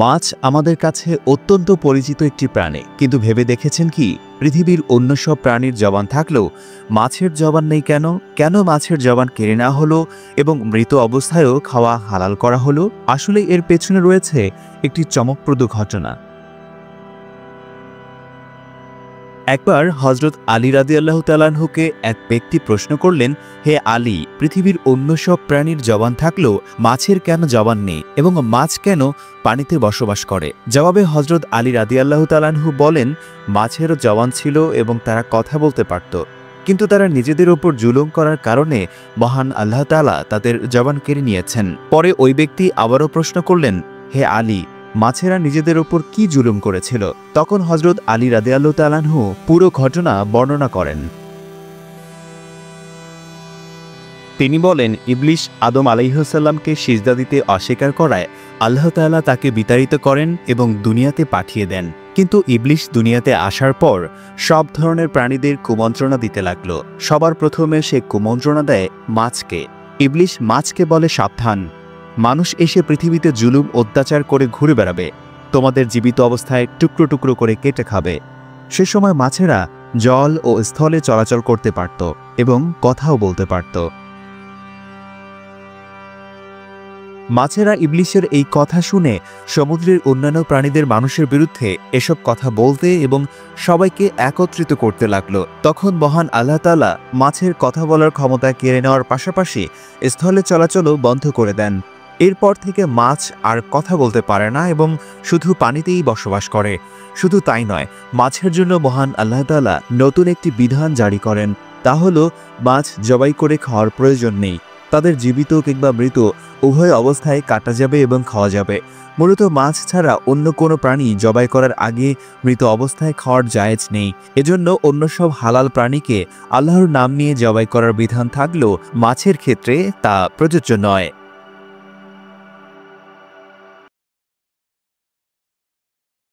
মাছ আমাদের কাছে অত্যন্ত পরিচিত একটি প্রাণী, কিন্তু ভেবে দেখেছেন কি পৃথিবীর অন্য সব প্রাণীর জবান থাকলেও মাছের জবান নেই কেন? কেন মাছের জবান কেড়ে নেওয়া হলো এবং মৃত অবস্থায়ও খাওয়া হালাল করা হলো? আসলে এর পেছনে রয়েছে একটি চমকপ্রদ ঘটনা। একবার হজরত আলী রাদিয়াল্লাহু তাআলা আনহুকে এক ব্যক্তি প্রশ্ন করলেন, হে আলী, পৃথিবীর অন্য সব প্রাণীর জবান থাকলেও মাছের কেন জবান নেই এবং মাছ কেন পানিতে বসবাস করে? জবাবে হজরত আলী রাদিয়াল্লাহু তাআলা আনহু বলেন, মাছেরও জবান ছিল এবং তারা কথা বলতে পারত, কিন্তু তারা নিজেদের ওপর জুলুম করার কারণে মহান আল্লাহ তাআলা তাদের জবান কেড়ে নিয়েছেন। পরে ওই ব্যক্তি আবারও প্রশ্ন করলেন, হে আলী, মাছেরা নিজেদের ওপর কি জুলুম করেছিল? তখন হজরত আলী রাদিয়াল্লাহু তাআলা আনহু পুরো ঘটনা বর্ণনা করেন। তিনি বলেন, ইবলিস আদম আলাইহিসসালামকে সিজদা দিতে অস্বীকার করায় আল্লাহ তাআলা তাকে বিতাড়িত করেন এবং দুনিয়াতে পাঠিয়ে দেন। কিন্তু ইবলিস দুনিয়াতে আসার পর সব ধরনের প্রাণীদের কুমন্ত্রণা দিতে লাগল। সবার প্রথমে সে কুমন্ত্রণা দেয় মাছকে। ইবলিস মাছকে বলে, সাবধান, মানুষ এসে পৃথিবীতে জুলুম অত্যাচার করে ঘুরে বেড়াবে, তোমাদের জীবিত অবস্থায় টুকরো টুকরো করে কেটে খাবে। সে সময় মাছেরা জল ও স্থলে চলাচল করতে পারত এবং কথাও বলতে পারত। মাছেরা ইবলিসের এই কথা শুনে সমুদ্রের অন্যান্য প্রাণীদের মানুষের বিরুদ্ধে এসব কথা বলতে এবং সবাইকে একত্রিত করতে লাগলো। তখন মহান আল্লাহ তাআলা মাছের কথা বলার ক্ষমতা কেড়ে নেওয়ার পাশাপাশি স্থলে চলাচলও বন্ধ করে দেন। এরপর থেকে মাছ আর কথা বলতে পারে না এবং শুধু পানিতেই বসবাস করে। শুধু তাই নয়, মাছের জন্য মহান আল্লাহ তাআলা নতুন একটি বিধান জারি করেন, তা হলো মাছ জবাই করে খাওয়ার প্রয়োজন নেই। তাদের জীবিত কিংবা মৃত উভয় অবস্থায় কাটা যাবে এবং খাওয়া যাবে। মূলত মাছ ছাড়া অন্য কোনো প্রাণী জবাই করার আগে মৃত অবস্থায় খাওয়ার জায়েজ নেই। এজন্য অন্য সব হালাল প্রাণীকে আল্লাহর নাম নিয়ে জবাই করার বিধান থাকলেও মাছের ক্ষেত্রে তা প্রযোজ্য নয়।